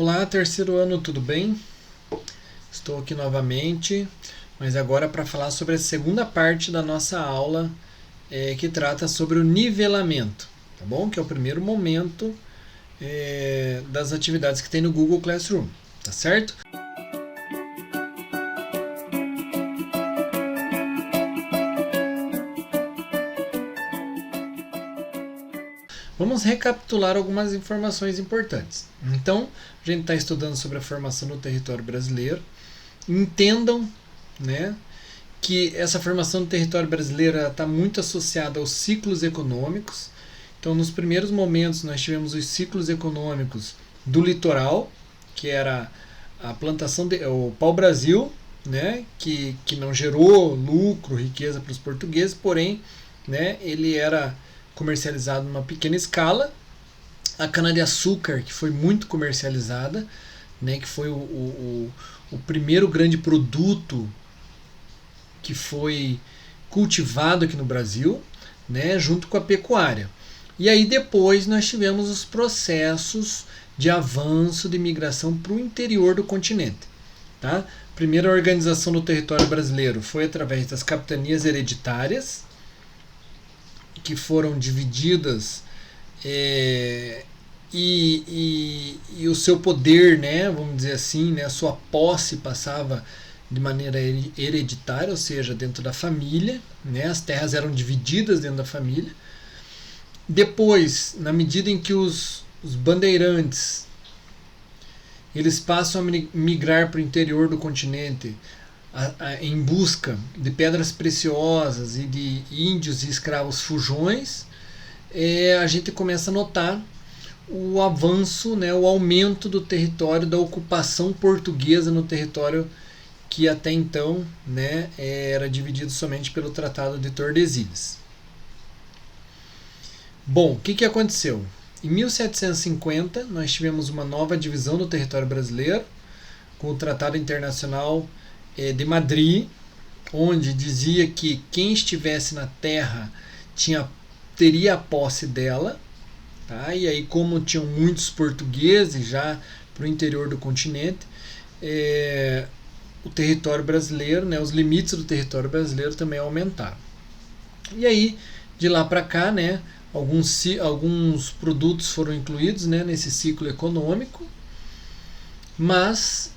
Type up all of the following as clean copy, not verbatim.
Olá, terceiro ano, tudo bem? Estou aqui novamente, mas agora para falar sobre a segunda parte da nossa aula, que trata sobre o nivelamento, tá bom? Que é o primeiro momento das atividades que tem no Google Classroom, tá certo? Vamos recapitular algumas informações importantes. Então, a gente está estudando sobre a formação no território brasileiro. Entendam, né, que essa formação do território brasileiro está muito associada aos ciclos econômicos. Então, nos primeiros momentos, nós tivemos os ciclos econômicos do litoral, que era a plantação, o pau-brasil, né, que não gerou lucro, riqueza para os portugueses, porém, né, ele era comercializado numa pequena escala. A cana-de-açúcar, que foi muito comercializada, né, que foi o primeiro grande produto que foi cultivado aqui no Brasil, né, junto com a pecuária. E aí depois nós tivemos os processos de avanço de migração para o interior do continente. Tá? A primeira organização do território brasileiro foi através das capitanias hereditárias, que foram divididas e o seu poder, né, vamos dizer assim, né, a sua posse passava de maneira hereditária, ou seja, dentro da família, né, as terras eram divididas dentro da família. Depois, na medida em que os bandeirantes eles passam a migrar para o interior do continente em busca de pedras preciosas e de índios e escravos fujões, a gente começa a notar o avanço, né, o aumento do território, da ocupação portuguesa no território que até então, né, era dividido somente pelo Tratado de Tordesilhas. Bom, o que aconteceu? Em 1750, nós tivemos uma nova divisão do território brasileiro, com o Tratado Internacional de Madrid, onde dizia que quem estivesse na terra teria a posse dela. Tá? E aí, como tinham muitos portugueses já para o interior do continente, o território brasileiro, né, os limites do território brasileiro também aumentaram. E aí, de lá para cá, né, alguns produtos foram incluídos, né, nesse ciclo econômico, mas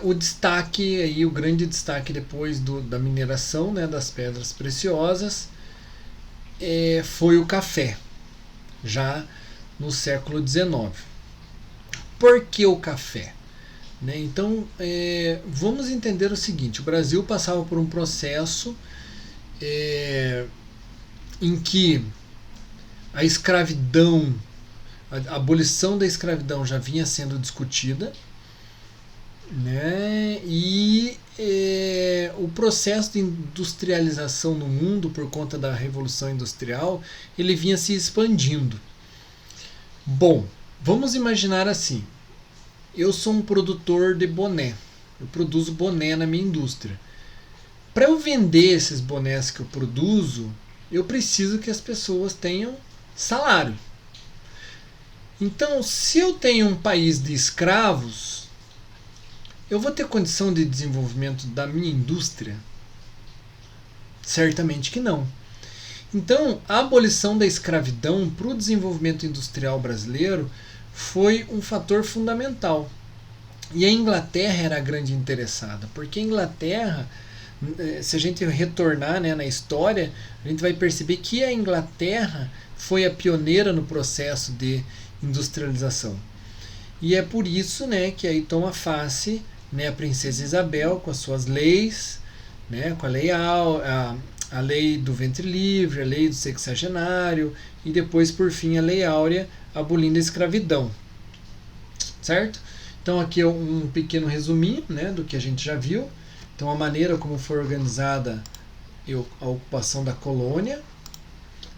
o destaque, aí, o grande destaque depois da mineração, né, das pedras preciosas, foi o café, já no século XIX. Por que o café? Né? Então, vamos entender o seguinte: o Brasil passava por um processo em que a escravidão, a abolição da escravidão já vinha sendo discutida, né? E o processo de industrialização no mundo, por conta da Revolução Industrial, ele vinha se expandindo. Bom, vamos imaginar assim: eu sou um produtor de boné, eu produzo boné na minha indústria. Para eu vender esses bonés que eu produzo, eu preciso que as pessoas tenham salário. Então, se eu tenho um país de escravos, eu vou ter condição de desenvolvimento da minha indústria? Certamente que não. Então, a abolição da escravidão para o desenvolvimento industrial brasileiro foi um fator fundamental. E a Inglaterra era a grande interessada, porque a Inglaterra, se a gente retornar, né, na história, a gente vai perceber que a Inglaterra foi a pioneira no processo de industrialização. E é por isso, né, que aí toma face, né, a princesa Isabel com as suas leis, né, com a lei do ventre livre, a lei do sexagenário e depois, por fim, a lei áurea abolindo a escravidão. Certo? Então aqui é um pequeno resuminho, né, do que a gente já viu. Então a maneira como foi organizada a ocupação da colônia,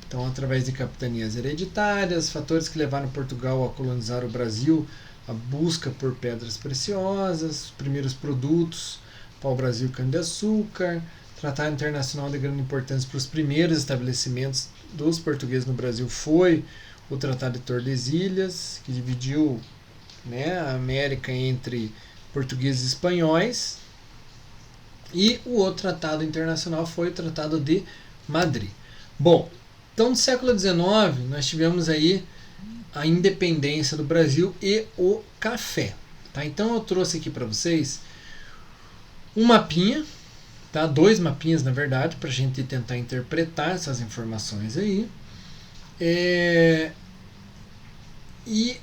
então através de capitanias hereditárias, fatores que levaram Portugal a colonizar o Brasil, a busca por pedras preciosas, os primeiros produtos, pau-brasil, cana-de-açúcar, Tratado Internacional de grande importância para os primeiros estabelecimentos dos portugueses no Brasil foi o Tratado de Tordesilhas, que dividiu né, a América entre portugueses e espanhóis, e o outro tratado internacional foi o Tratado de Madrid. Bom, então no século XIX nós tivemos aí a independência do Brasil e o café. Tá? Então eu trouxe aqui para vocês um mapinha, tá? 2 mapinhas na verdade, para a gente tentar interpretar essas informações aí. E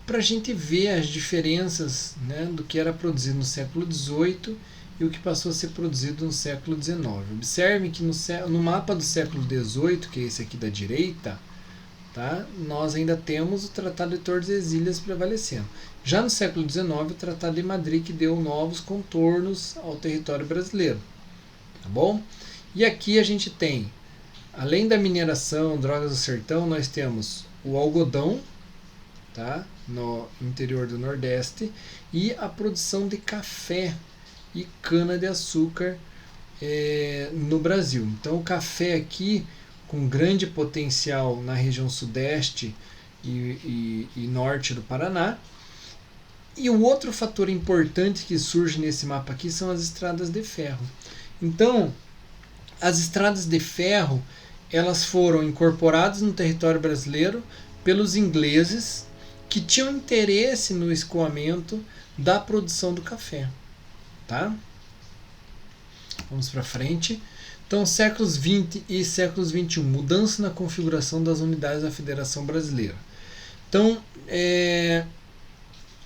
para a gente ver as diferenças, né, do que era produzido no século XVIII e o que passou a ser produzido no século XIX. Observem que no mapa do século XVIII, que é esse aqui da direita, tá, nós ainda temos o Tratado de Tordesilhas prevalecendo. Já no século XIX, o Tratado de Madrid, que deu novos contornos ao território brasileiro. Tá bom? E aqui a gente tem, além da mineração, drogas do sertão, nós temos o algodão, tá, no interior do Nordeste, e a produção de café e cana-de-açúcar no Brasil. Então o café aqui, com grande potencial na região sudeste e norte do Paraná. E o outro fator importante que surge nesse mapa aqui são as estradas de ferro. Então, as estradas de ferro, elas foram incorporadas no território brasileiro pelos ingleses, que tinham interesse no escoamento da produção do café. Tá? Vamos para frente. Então, séculos XX e séculos XXI, mudança na configuração das unidades da Federação Brasileira. Então,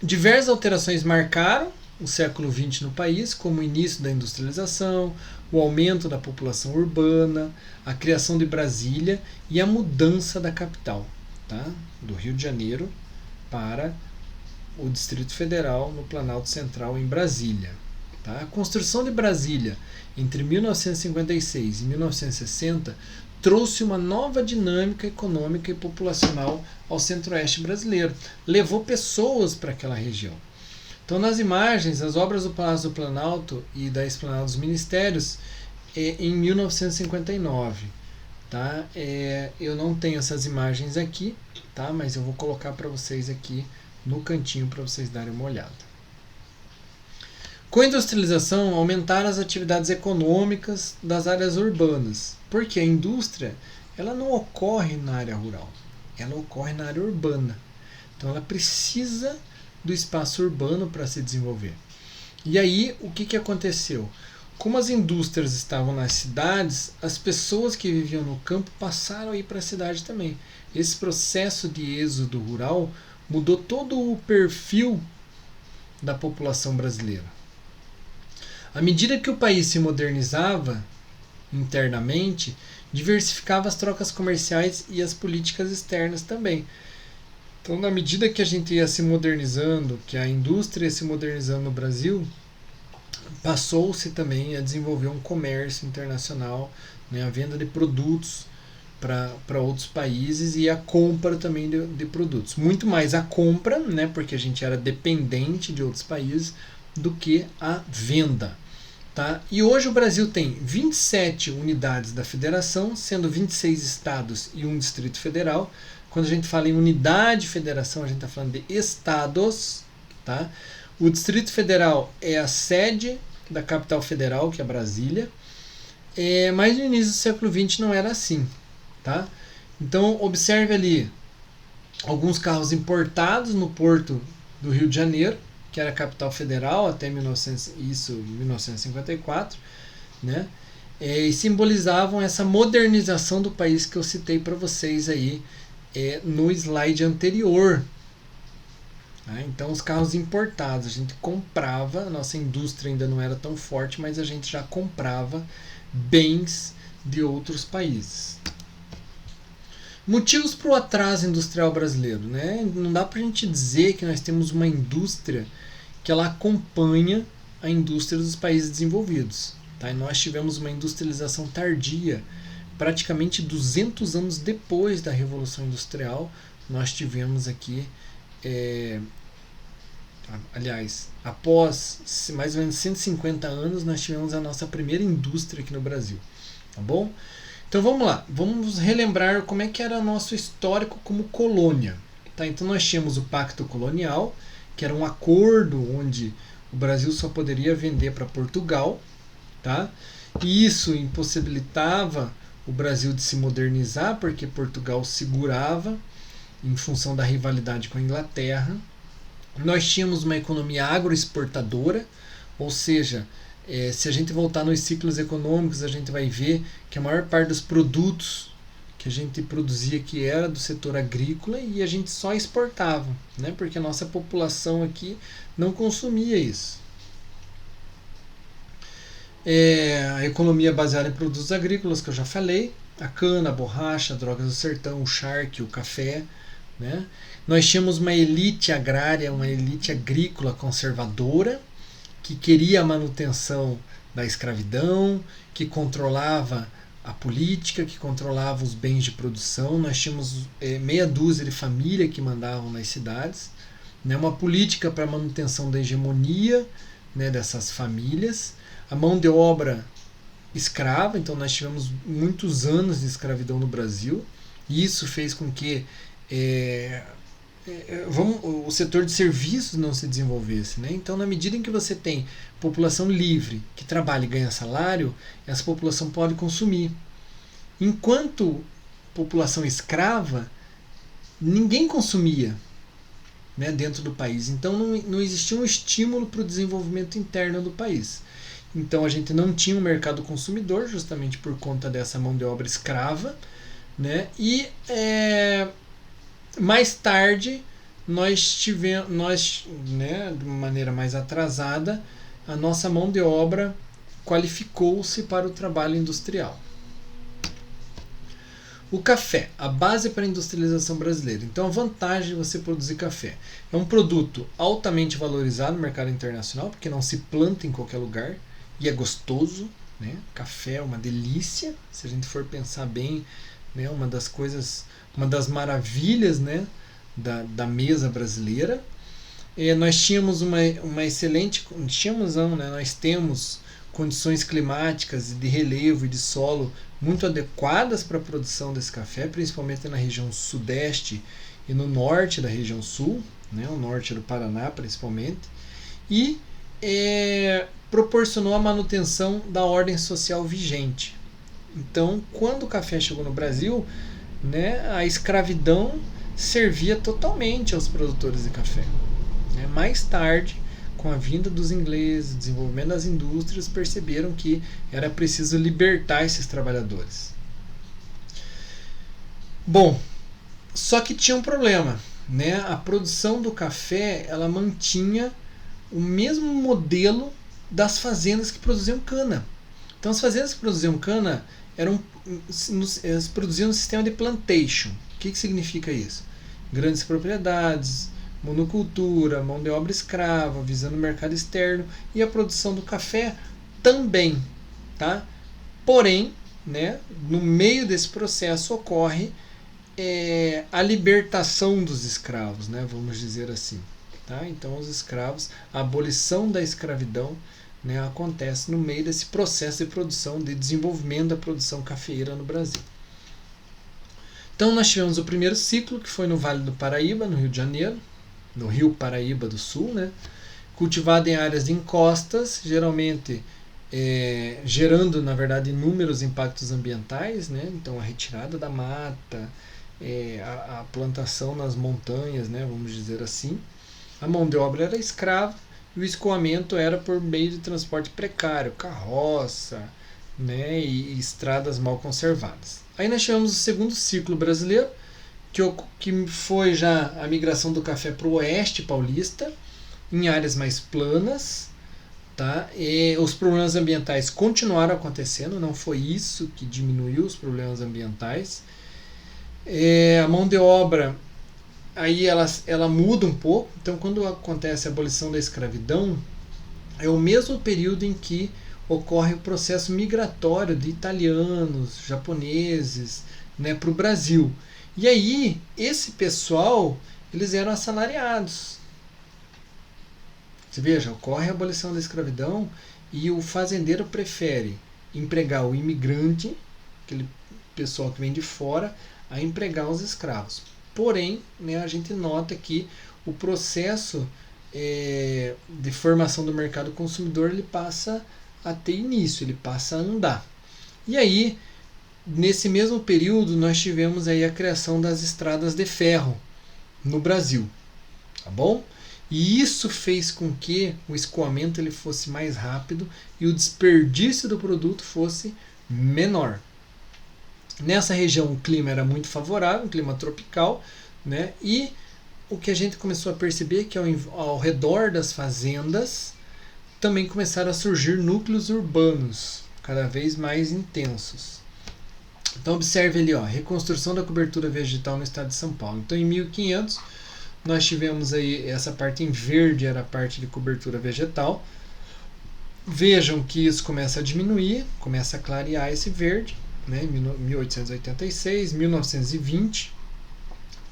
diversas alterações marcaram o século XX no país, como o início da industrialização, o aumento da população urbana, a criação de Brasília e a mudança da capital, tá? Do Rio de Janeiro para o Distrito Federal, no Planalto Central, em Brasília. Tá? A construção de Brasília entre 1956 e 1960 trouxe uma nova dinâmica econômica e populacional ao centro-oeste brasileiro. Levou pessoas para aquela região. Então, nas imagens, as obras do Palácio do Planalto e da Esplanada dos Ministérios, em 1959. Tá? Eu não tenho essas imagens aqui, tá? Mas eu vou colocar para vocês aqui no cantinho para vocês darem uma olhada. Com a industrialização, aumentaram as atividades econômicas das áreas urbanas, porque a indústria ela não ocorre na área rural, ela ocorre na área urbana. Então ela precisa do espaço urbano para se desenvolver. E aí, o que aconteceu? Como as indústrias estavam nas cidades, as pessoas que viviam no campo passaram a ir para a cidade também. Esse processo de êxodo rural mudou todo o perfil da população brasileira. À medida que o país se modernizava internamente, diversificava as trocas comerciais e as políticas externas também. Então, na medida que a gente ia se modernizando, que a indústria ia se modernizando no Brasil, passou-se também a desenvolver um comércio internacional, né, a venda de produtos para outros países e a compra também de produtos. Muito mais a compra, né, porque a gente era dependente de outros países, do que a venda. Tá? E hoje o Brasil tem 27 unidades da federação, sendo 26 estados e um distrito federal. Quando a gente fala em unidade federação, a gente está falando de estados. Tá? O Distrito Federal é a sede da capital federal, que é Brasília. Mas no início do século XX não era assim. Tá? Então observe ali alguns carros importados no porto do Rio de Janeiro, que era a capital federal até 1954, né? E simbolizavam essa modernização do país que eu citei para vocês aí no slide anterior. Tá? Então, os carros importados, a gente comprava, a nossa indústria ainda não era tão forte, mas a gente já comprava bens de outros países. Motivos para o atraso industrial brasileiro, né? Não dá para a gente dizer que nós temos uma indústria que ela acompanha a indústria dos países desenvolvidos. Tá? E nós tivemos uma industrialização tardia, praticamente 200 anos depois da Revolução Industrial, nós tivemos aqui, após mais ou menos 150 anos, nós tivemos a nossa primeira indústria aqui no Brasil. Tá bom? Então vamos lá, vamos relembrar como é que era o nosso histórico como colônia. Tá? Então nós tínhamos o Pacto Colonial, que era um acordo onde o Brasil só poderia vender para Portugal, tá? E isso impossibilitava o Brasil de se modernizar, porque Portugal segurava em função da rivalidade com a Inglaterra. Nós tínhamos uma economia agroexportadora, ou seja, se a gente voltar nos ciclos econômicos, a gente vai ver que a maior parte dos produtos que a gente produzia aqui era do setor agrícola e a gente só exportava, né? Porque a nossa população aqui não consumia isso. A economia baseada em produtos agrícolas, que eu já falei, a cana, a borracha, a drogas do sertão, o charque, o café, né? Nós tínhamos uma elite agrária, uma elite agrícola conservadora, que queria a manutenção da escravidão, que controlava a política, que controlava os bens de produção. Nós tínhamos meia dúzia de famílias que mandavam nas cidades, né? Uma política para a manutenção da hegemonia, né, dessas famílias. A mão de obra escrava, então nós tivemos muitos anos de escravidão no Brasil, e isso fez com que o setor de serviços não se desenvolvesse, né? Então, na medida em que você tem população livre, que trabalha e ganha salário, essa população pode consumir. Enquanto população escrava, ninguém consumia, né, dentro do país. Então, não existia um estímulo para o desenvolvimento interno do país. Então, a gente não tinha um mercado consumidor, justamente por conta dessa mão de obra escrava, né? E mais tarde nós tivemos, né, de uma maneira mais atrasada, a nossa mão de obra qualificou-se para o trabalho industrial. O café, a base para a industrialização brasileira. Então, a vantagem de você produzir café: é um produto altamente valorizado no mercado internacional, porque não se planta em qualquer lugar e é gostoso, né? Café é uma delícia, se a gente for pensar bem, né? Uma das maravilhas, né, da mesa brasileira. Nós tínhamos uma excelente, nós temos condições climáticas de relevo e de solo muito adequadas para a produção desse café, principalmente na região sudeste e no norte da região sul, né, o norte do Paraná principalmente, e proporcionou a manutenção da ordem social vigente. Então, quando o café chegou no Brasil, né, a escravidão servia totalmente aos produtores de café. Mais tarde, com a vinda dos ingleses, o desenvolvimento das indústrias, perceberam que era preciso libertar esses trabalhadores. Bom, só que tinha um problema, né? A produção do café, ela mantinha o mesmo modelo das fazendas que produziam cana. Então, as fazendas que produziam cana elas produziam um sistema de plantation. O que significa isso? Grandes propriedades, monocultura, mão de obra escrava, visando o mercado externo, e a produção do café também, tá? Porém, né, no meio desse processo ocorre a libertação dos escravos, né, vamos dizer assim, tá? Então, os escravos, a abolição da escravidão, né, acontece no meio desse processo de produção, de desenvolvimento da produção cafeeira no Brasil. Então, nós tivemos o primeiro ciclo, que foi no Vale do Paraíba, no Rio de Janeiro, no Rio Paraíba do Sul, né? Cultivado em áreas de encostas, geralmente gerando, na verdade, inúmeros impactos ambientais, né? Então, a retirada da mata, a plantação nas montanhas, né? Vamos dizer assim. A mão de obra era escrava e o escoamento era por meio de transporte precário, carroça, né? E estradas mal conservadas. Aí nós tivemos o segundo ciclo brasileiro, que foi já a migração do café para o oeste paulista, em áreas mais planas, tá? E os problemas ambientais continuaram acontecendo, não foi isso que diminuiu os problemas ambientais. A mão de obra, aí ela muda um pouco. Então, quando acontece a abolição da escravidão, é o mesmo período em que ocorre o processo migratório de italianos, japoneses, né, para o Brasil. E aí, esse pessoal, eles eram assalariados. Você veja, ocorre a abolição da escravidão e o fazendeiro prefere empregar o imigrante, aquele pessoal que vem de fora, a empregar os escravos. Porém, né, a gente nota que o processo de formação do mercado consumidor, ele passa a ter início, ele passa a andar. E aí, nesse mesmo período, nós tivemos aí a criação das estradas de ferro no Brasil, tá bom? E isso fez com que o escoamento ele fosse mais rápido e o desperdício do produto fosse menor. Nessa região o clima era muito favorável, um clima tropical, né? E o que a gente começou a perceber é que ao redor das fazendas também começaram a surgir núcleos urbanos cada vez mais intensos. Então observe ali, ó, reconstrução da cobertura vegetal no estado de São Paulo. Então em 1500 nós tivemos aí essa parte em verde, era a parte de cobertura vegetal. Vejam que isso começa a diminuir, começa a clarear esse verde, né? 1886, 1920,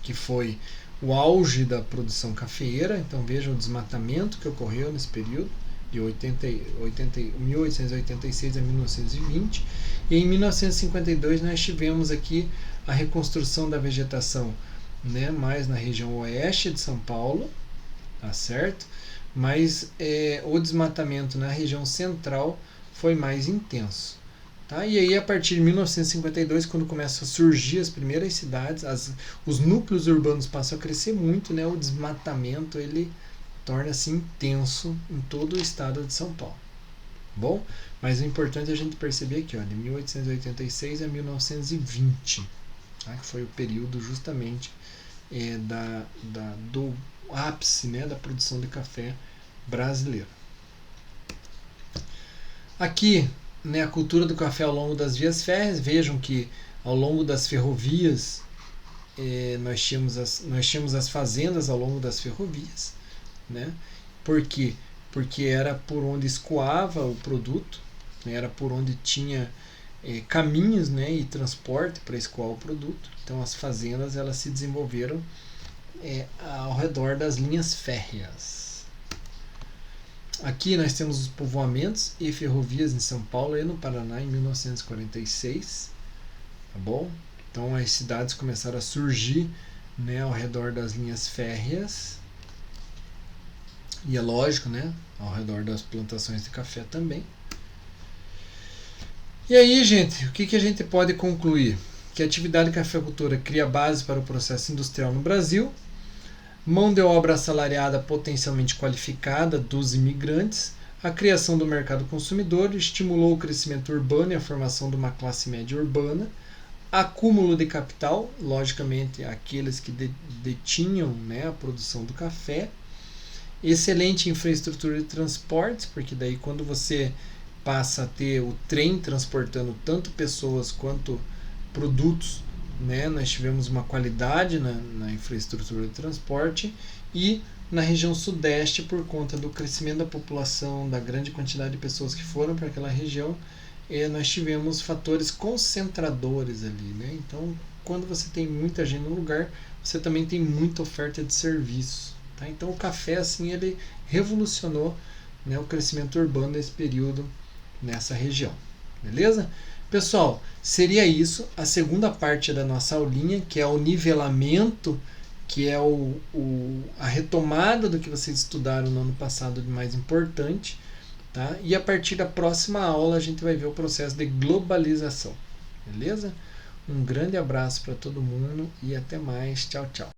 que foi o auge da produção cafeeira. Então vejam o desmatamento que ocorreu nesse período, de 1886 a 1920. E em 1952 nós tivemos aqui a reconstrução da vegetação, né, mais na região oeste de São Paulo, tá certo? Mas o desmatamento na região central foi mais intenso. Tá? E aí, a partir de 1952, quando começam a surgir as primeiras cidades, os núcleos urbanos passam a crescer muito, né? O desmatamento ele torna-se intenso em todo o estado de São Paulo. Bom, mas o importante é a gente perceber aqui, ó, de 1886 a 1920, tá? Que foi o período justamente do ápice, né, da produção de café brasileiro. Aqui, né, a cultura do café ao longo das vias férreas. Vejam que ao longo das ferrovias nós tínhamos as fazendas ao longo das ferrovias, né? Por quê? Porque era por onde escoava o produto, né? Era por onde tinha caminhos, né, e transporte para escoar o produto. Então as fazendas elas se desenvolveram ao redor das linhas férreas. Aqui nós temos os povoamentos e ferrovias em São Paulo e no Paraná em 1946, tá bom? Então as cidades começaram a surgir, né, ao redor das linhas férreas. E é lógico, né, ao redor das plantações de café também. E aí, gente, o que a gente pode concluir? Que a atividade de cafeicultura cria base para o processo industrial no Brasil, mão de obra assalariada potencialmente qualificada dos imigrantes, a criação do mercado consumidor estimulou o crescimento urbano e a formação de uma classe média urbana, acúmulo de capital, logicamente aqueles que detinham, né, a produção do café, excelente infraestrutura de transportes, porque daí quando você passa a ter o trem transportando tanto pessoas quanto produtos, né, nós tivemos uma qualidade na infraestrutura de transporte. E na região sudeste, por conta do crescimento da população, da grande quantidade de pessoas que foram para aquela região, nós tivemos fatores concentradores ali, né? Então, quando você tem muita gente no lugar, você também tem muita oferta de serviços, tá? Então, o café assim ele revolucionou, né, o crescimento urbano nesse período nessa região, beleza? Pessoal, seria isso a segunda parte da nossa aulinha, que é o nivelamento, que é a retomada do que vocês estudaram no ano passado de mais importante, tá? E a partir da próxima aula a gente vai ver o processo de globalização, beleza? Um grande abraço para todo mundo e até mais, tchau, tchau.